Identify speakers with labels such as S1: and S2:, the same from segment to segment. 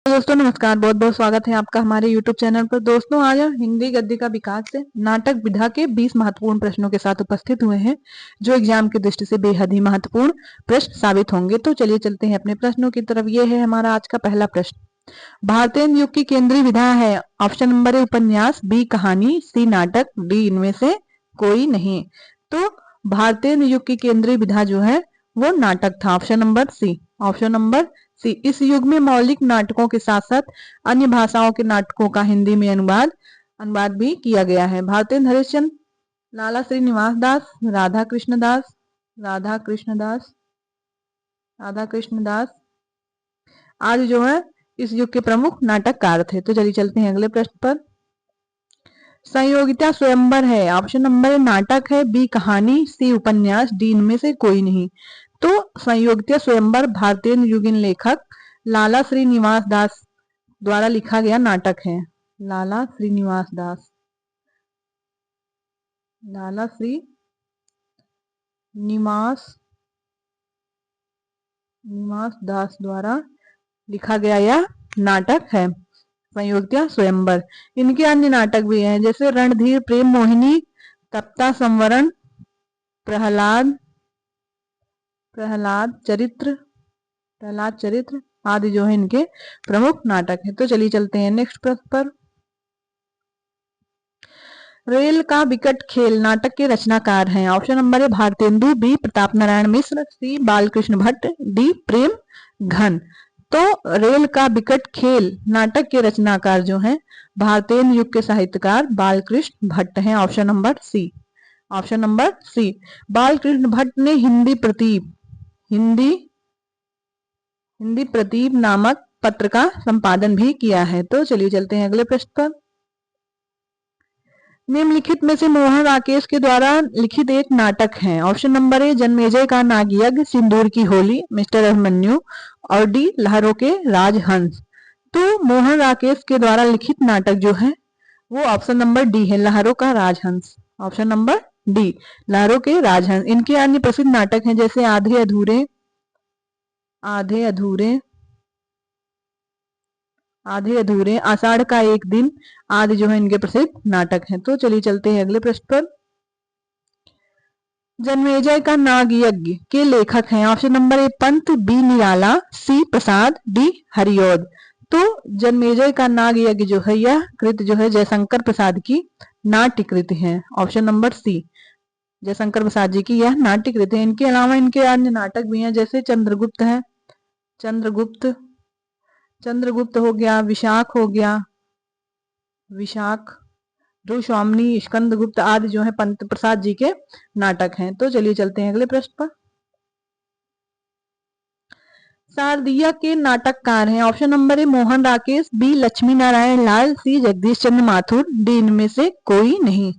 S1: दोस्तों नमस्कार, बहुत बहुत स्वागत है आपका हमारे YouTube चैनल पर। दोस्तों आज हम हिंदी गद्य का विकास से नाटक विधा के 20 महत्वपूर्ण प्रश्नों के साथ उपस्थित हुए हैं, जो एग्जाम की दृष्टि से बेहद ही महत्वपूर्ण प्रश्न साबित होंगे। तो चलिए चलते हैं अपने प्रश्नों की तरफ। ये है हमारा आज का पहला प्रश्न। भारतीय युग की केंद्रीय विधा है। ऑप्शन नंबर ए उपन्यास, बी कहानी, सी नाटक, डी इनमें से कोई नहीं। तो भारतीय युग की केंद्रीय विधा जो है वो नाटक था। Option number C. Option number C. इस युग में मौलिक नाटकों के साथ साथ अन्य भाषाओं के नाटकों का हिंदी में अनुवाद भी किया गया है। भारतीय हरिश्चंद्र, लाला श्रीनिवास दास, राधा कृष्ण दास, राधा कृष्ण दास, राधा कृष्ण दास आज जो है इस युग के प्रमुख नाटककार थे। तो चलिए चलते हैं अगले प्रश्न पर। संयोगिता स्वयंवर है। ऑप्शन नंबर ए नाटक है, बी कहानी, सी उपन्यास, डी इनमें से कोई नहीं। तो संयोगिता स्वयंवर भारतीय युगीन लेखक लाला श्रीनिवास दास द्वारा लिखा गया नाटक है। लाला श्रीनिवास दास, लाला श्री निवास दास द्वारा लिखा गया यह नाटक है संयोगिता स्वयंवर। इनके अन्य नाटक भी हैं, जैसे रणधीर, प्रेम मोहिनी, तप्ता संवरण, प्रहलाद चरित्र आदि जो है इनके प्रमुख नाटक है। तो चलिए चलते हैं नेक्स्ट प्रश्न पर। रेल का विकट खेल नाटक के रचनाकार हैं। Option number A Bharatendu, B Pratap Narayan Mishra, C Balkrishna Bhatt, D Prem Ghan. तो रेल का विकट खेल नाटक के रचनाकार जो हैं भारतीय युग के साहित्यकार बालकृष्ण भट्ट हैं। Option number C. Option number C. Balkrishna Bhatt ने हिंदी प्रदीप नामक पत्र का संपादन भी किया है। तो चलिए चलते हैं अगले प्रश्न पर। निम्नलिखित में से मोहन राकेश के द्वारा लिखित एक नाटक है। ऑप्शन नंबर ए जन्मेजय का नागयज्ञ, सिंदूर की होली, मिस्टर अभिमन्यु, और डी लहरों के राजहंस। तो मोहन राकेश के द्वारा लिखित नाटक जो है वो ऑप्शन नंबर डी है, लहरों का राजहंस। ऑप्शन नंबर डी, लहरों के राजहंस। इनके अन्य प्रसिद्ध नाटक हैं, जैसे आधे अधूरे, आषाढ़ का एक दिन आदि जो है इनके प्रसिद्ध नाटक हैं। तो चलिए चलते हैं अगले प्रश्न पर। जन्मेजय का नागयज्ञ के लेखक हैं। Option number A Pant, B Nirala, C Prasad, D Hariaudh. तो जन्मेजय का नागयज्ञ जो है यह कृति जो है जयशंकर प्रसाद की नाट्य कृति है। ऑप्शन नंबर सी, जयशंकर प्रसाद जी की यह नाट्य कृति है। इनके अलावा इनके अन्य नाटक भी हैं, जैसे चंद्रगुप्त है, चंद्रगुप्त हो गया, विशाख, स्वामिनी, स्कंदगुप्त आदि जो है पंत प्रसाद जी के नाटक हैं। तो चलिए चलते हैं अगले प्रश्न पर। शारदीय के नाटककार हैं। Option number A Mohan Rakesh, B Laxmi Narayan Lal, C Jagdish Chandra Mathur, D इनमें से कोई नहीं।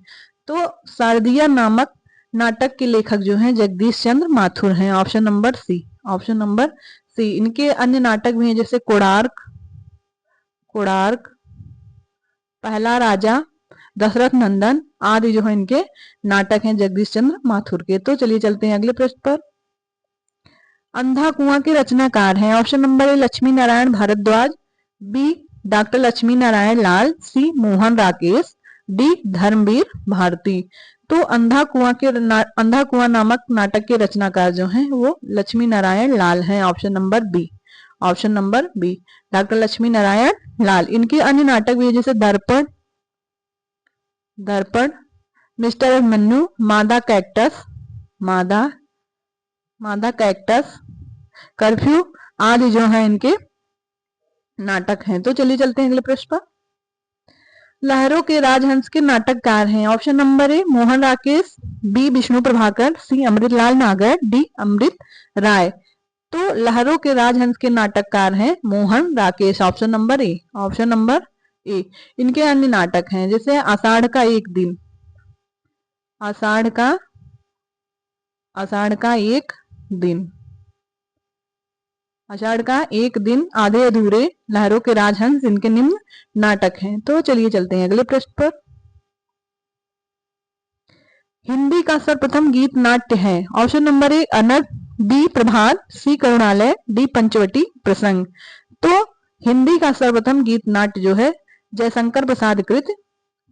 S1: तो शारदीय नामक नाटक के लेखक जो हैं जगदीश चंद्र माथुर हैं। Option number C. Option number C. इनके अन्य नाटक भी हैं, जैसे कोणार्क, पहला राजा, दशरथ नंदन आदि जो है इनके नाटक हैं जगदीश चंद्र माथुर के। तो चलिए चलते हैं अगले प्रश्न पर। अंधा कुआं के रचनाकार हैं। Option number A Laxmi Narayan Bhardwaj, B doctor Lakshmi Narayan Lal, C Mohan Rakesh, D Dharamvir Bharti. तो अंधा कुआं नामक नाटक के रचनाकार जो हैं वो लक्ष्मी नारायण लाल हैं। Option number B. Option number B, doctor Lakshmi Narayan Lal. इनके अन्य नाटक भी है, जैसे दर्पण, मिस्टर अभिमन्यु, मादा कैक्टस, कर्फ्यू आदि जो है इनके नाटक हैं। तो चलिए चलते हैं अगले प्रश्न पर। लहरों के राजहंस के नाटककार हैं। Option number A Mohan Rakesh, B Vishnu Prabhakar, C Amritlal Nagar, D अमृत राय। तो लहरों के राजहंस के नाटककार हैं Mohan Rakesh. Option number A. Option number ए। इनके अन्य नाटक हैं, जैसे आषाढ़ का एक दिन, आषाढ़ का एक दिन, आधे अधूरे, लहरों के राजहंस इनके निम्न नाटक हैं। तो चलिए चलते हैं अगले प्रश्न पर। हिंदी का सर्वप्रथम गीत नाट्य है। ऑप्शन नंबर ए अनर्थ, बी प्रभात, सी करुणालय, डी पंचवटी प्रसंग। तो हिंदी का सर्वप्रथम गीत नाट्य जो है जयशंकर प्रसाद कृत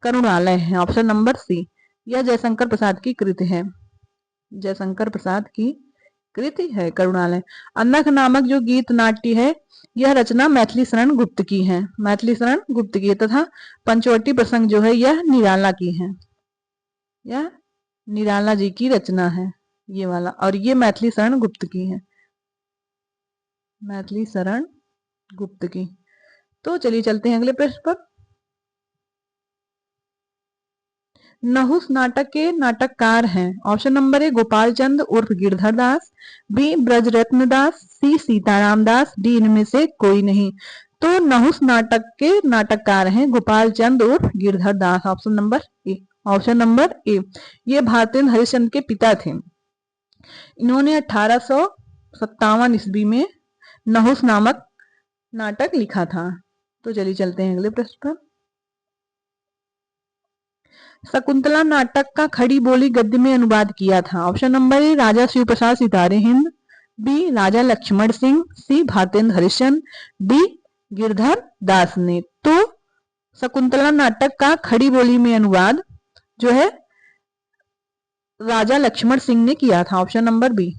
S1: करुणालय है, ऑप्शन नंबर सी। यह जयशंकर प्रसाद की कृति है, जयशंकर प्रसाद की कृति है करुणालय। अनख नामक जो गीत नाट्य है यह रचना मैथिली शरण गुप्त की है, मैथिली शरण गुप्त की है, तथा पंचवटी प्रसंग जो है यह निराला की है, यह निराला जी की रचना है ये वाला, और ये मैथिली शरण गुप्त की है, मैथिली शरण गुप्त की। तो चलिए चलते हैं अगले प्रश्न पर। नहुस नाटक के नाटककार हैं, ऑप्शन नंबर ए गोपाल चंद उर्फ गिरधर दास, बी ब्रजरत्न दास, सी सीताराम दास, डी इनमें से कोई नहीं। तो नहुस नाटक के नाटककार हैं गोपाल चंद उर्फ Girdhar Das, option number A, option number A. ये भारतेंद्र हरिश्चंद्र के पिता थे। इन्होंने 1857 ईस्वी में नहुस नामक नाटक लिखा था। तो चलिए चलते हैं अगले प्रश्न पर। शकुंतला नाटक का खड़ी बोली गद्य में अनुवाद किया था, ऑप्शन नंबर ए राजा शिव प्रसाद सितारे हिंद, बी राजा लक्ष्मण सिंह, सी भारतेंद्र हरिश्चंद्र, डी गिरधर दास ने। तो शकुंतला नाटक का खड़ी बोली में अनुवाद जो है राजा लक्ष्मण सिंह ने किया था, option number B,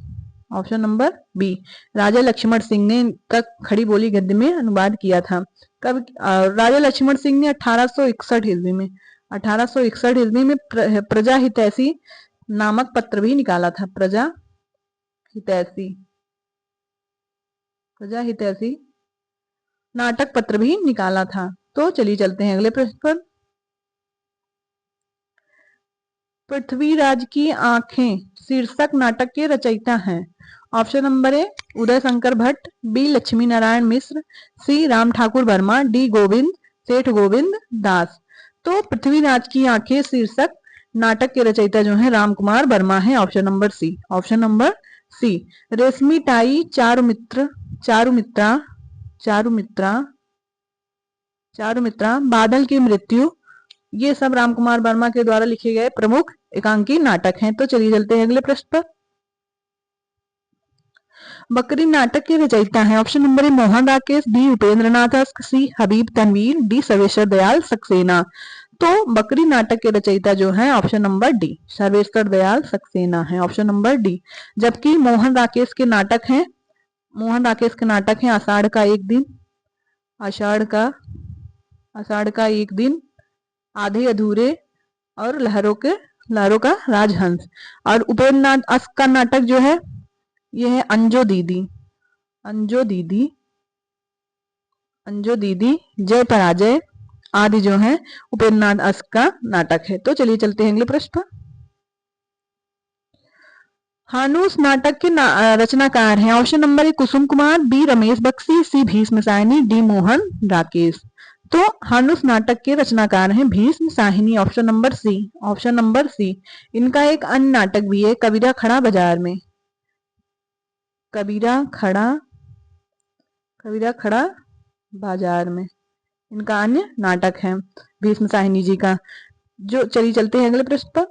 S1: option number B. Raja Lakshman Singh ने इनका खड़ी बोली गद्य में अनुवाद किया था। कब? राजा लक्ष्मण सिंह ने 1861 ईस्वी में, 1861 ईस्वी में प्रजा हितैषी नामक पत्र भी निकाला था, प्रजा हितैषी, प्रजा हितैषी नाटक पत्र भी निकाला था। तो चलिए चलते हैं अगले प्रश्न पर। पृथ्वीराज की आंखें शीर्षक नाटक के रचयिता हैं, option number A Uday Shankar Bhatt, B Laxmi Narayan Mishra, C Ram Thakur Verma, D Govind Seth Govind दास। तो पृथ्वीराज की आंखें शीर्षक नाटक के रचयिता जो है राम कुमार वर्मा है, option number C, option number C. Reshmi tie, चारुमित्र, चारुमित्रा, चारुमित्रा, चारुमित्रा, बादल की मृत्यु, ये सब राम कुमार वर्मा के द्वारा लिखे गए प्रमुख एकांकी नाटक हैं। तो चलिए चलते हैं अगले प्रश्न पर। बकरी नाटक के रचयिता हैं, option number A Mohan Rakesh, B Upendra Nath Ashk, C Habib Tanvir, D Sarveshwar Dayal Saxena. तो बकरी नाटक के रचयिता जो है option number D Sarveshwar Dayal Saxena है, ऑप्शन नंबर डी। जबकि मोहन राकेश के नाटक हैं, मोहन राकेश के नाटक हैं आषाढ़ का एक दिन, आषाढ़ का एक दिन, आधे अधूरे और लहरों का राजहंस। और उपेंद्र नाथ अस्क का नाटक जो है ये है अंजो दीदी, अंजो दीदी, अंजो दीदी, जय पराजय आदि जो है उपेंद्र नाथ अस्क का नाटक है। तो चलिए चलते हैं अगले प्रश्न पर। हानूस नाटक के रचनाकार हैं, option number A Kusum Kumar, B Ramesh Bakshi, C Bhisham Sahni, D Mohan Rakesh. तो हानूस नाटक के रचनाकार हैं Bhisham Sahni, option number C, option number C. इनका एक अन्य नाटक भी है कबीरा खड़ा बाजार में, कबीरा खड़ा बाजार में, इनका अन्य नाटक है भीष्म साहिनी जी का। जो चलिए चलते हैं अगले प्रश्न पर।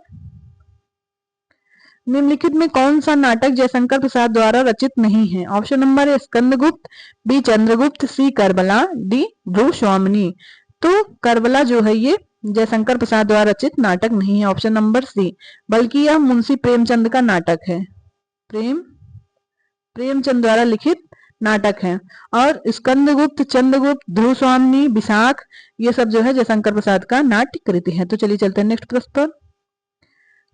S1: निम्नलिखित में कौन सा नाटक जयशंकर प्रसाद द्वारा रचित नहीं है, option number A Skandagupta, B Chandragupta, C Karbala, D Dhruvswamini. तो करबला जो है ये जयशंकर प्रसाद द्वारा रचित नाटक नहीं है, ऑप्शन नंबर सी, बल्कि यह मुंशी प्रेमचंद का नाटक है, प्रेमचंद द्वारा लिखित नाटक है। और स्कंदगुप्त, चंद्रगुप्त, ध्रुवस्वामिनी, विशाख, ये सब जो है जयशंकर प्रसाद का नाट्य कृति है। तो चलिए चलते हैं नेक्स्ट प्रश्न पर।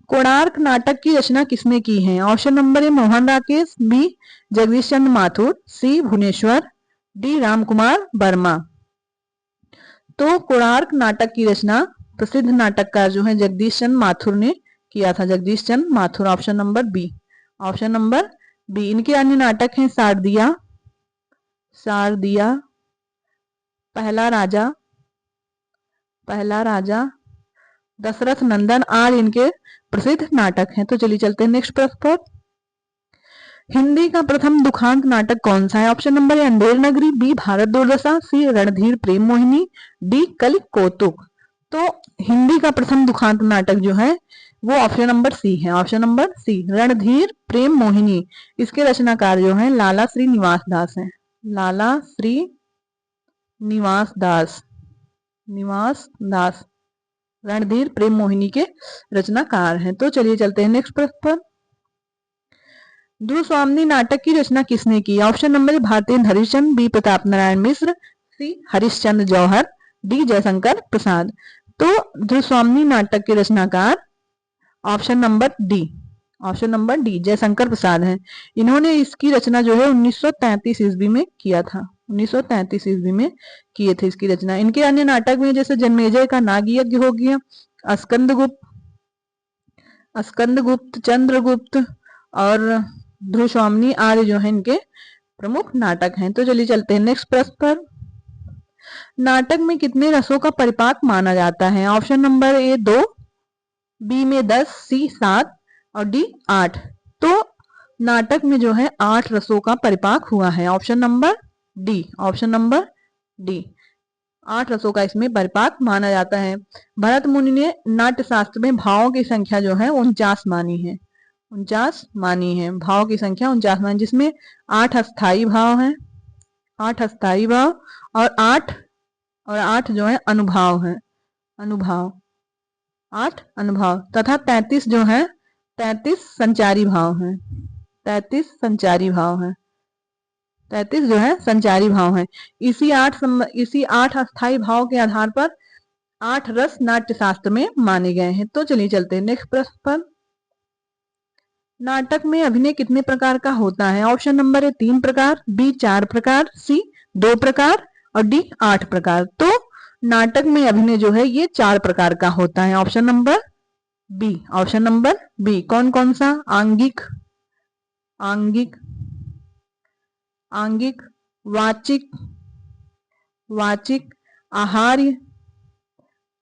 S1: कोणार्क नाटक की रचना किसने की है, option number A Mohan Rakesh, B Jagdish Chandra Mathur, C Bhuvneshwar, D Ram Kumar Verma. तो कोणार्क नाटक की रचना प्रसिद्ध नाटककार जो है जगदीश चंद्र माथुर ने किया था, Jagdish Chandra Mathur, option number B, option number B. इनके अन्य नाटक हैं शारदिया, पहला राजा, दशरथ नंदन आदि इनके प्रसिद्ध नाटक हैं। तो चलिए चलते हैं नेक्स्ट प्रश्न पर। हिंदी का प्रथम दुखांत नाटक कौन सा है, ऑप्शन नंबर ए अंधेर नगरी, बी भारत दुर्दशा, सी रणधीर प्रेम मोहिनी, डी कलि कौतुक। तो हिंदी का प्रथम दुखांत नाटक जो है वो ऑप्शन नंबर सी है, ऑप्शन नंबर सी, रणधीर प्रेम मोहिनी। इसके रचनाकार जो है लाला श्रीनिवास दास हैं, लाला श्री निवास दास, निवास दास रणधीर प्रेम मोहिनी के रचनाकार हैं। तो चलिए चलते हैं नेक्स्ट प्रश्न पर। ध्रुव स्वामिनी नाटक की रचना किसने की? Option number Bharatendu Harishchandra, B Pratap Narayan Mishra, C Harishchandra Jauhar, D Jaishankar Prasad. तो ध्रुव स्वामिनी नाटक के रचनाकार option number D, option number D Jaishankar Prasad हैं। इन्होंने इसकी रचना जो है 1933 ईस्वी में किया था, 1933 ईस्वी में किए थे इसकी रचना। इनके अन्य नाटक में जैसे जन्मेजय का नागयज्ञ हो गया, स्कंदगुप्त, चंद्रगुप्त और ध्रुव स्वामिनी आर्य जो है इनके प्रमुख नाटक हैं। तो चलिए चलते हैं नेक्स्ट प्रश्न पर। नाटक में कितने रसों का परिपाक माना जाता है? ऑप्शन नंबर ए 2, बी में 10, सी 7 और डी 8। तो नाटक में जो है 8 रसों का परिपाक हुआ है। Option number D, option number D 8 रसों का इसमें परिपाक माना जाता है। भरत मुनि ने नाट्य शास्त्र में भावों की संख्या जो है 49 मानी है, 49 मानी है, भाव की संख्या 49 मानी, जिसमें 8 अस्थाई भाव हैं, 8 अस्थाई भाव और 8 जो है अनुभाव है, अनुभाव 8 अनुभाव तथा 33 जो है 33 संचारी भाव हैं, 33 संचारी भाव हैं, 33 जो है संचारी भाव हैं। इसी 8 अस्थाई भाव के आधार पर 8 रस नाट्य शास्त्र में माने गए हैं। तो चलिए चलते हैं नेक्स्ट प्रश्न पर। नाटक में अभिनय कितने प्रकार का होता है? ऑप्शन नंबर ए 3 प्रकार, बी 4 प्रकार, सी 2 प्रकार और डी 8 प्रकार। तो नाटक में अभिनय जो है ये 4 प्रकार का होता है। Option number B, option number B. कौन कौन सा? आंगिक, आंगिक, आंगिक, वाचिक, वाचिक, आहार्य,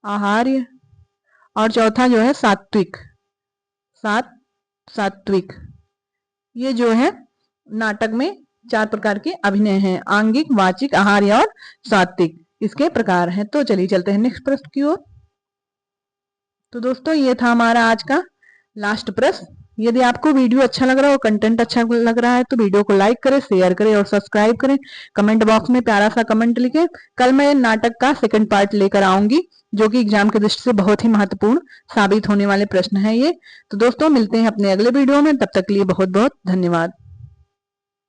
S1: आहार्य और चौथा जो है सात्विक, सात्विक। ये जो है नाटक में 4 प्रकार के अभिनय हैं, आंगिक, वाचिक, आहार्य और सात्विक, इसके प्रकार हैं। तो चलिए चलते हैं नेक्स्ट प्रश्न की ओर। तो दोस्तों ये था हमारा आज का लास्ट प्रश्न। यदि आपको वीडियो अच्छा लग रहा हो, कंटेंट अच्छा लग रहा है तो वीडियो को लाइक करें, शेयर करें और सब्सक्राइब करें। कमेंट बॉक्स में प्यारा सा कमेंट लिखें। कल मैं नाटक का सेकंड पार्ट लेकर आऊंगी जो कि एग्जाम की दृष्टि से बहुत ही महत्वपूर्ण साबित होने वाले प्रश्न है ये। तो दोस्तों मिलते हैं अपने अगले वीडियो में, तब तक के लिए बहुत बहुत धन्यवाद।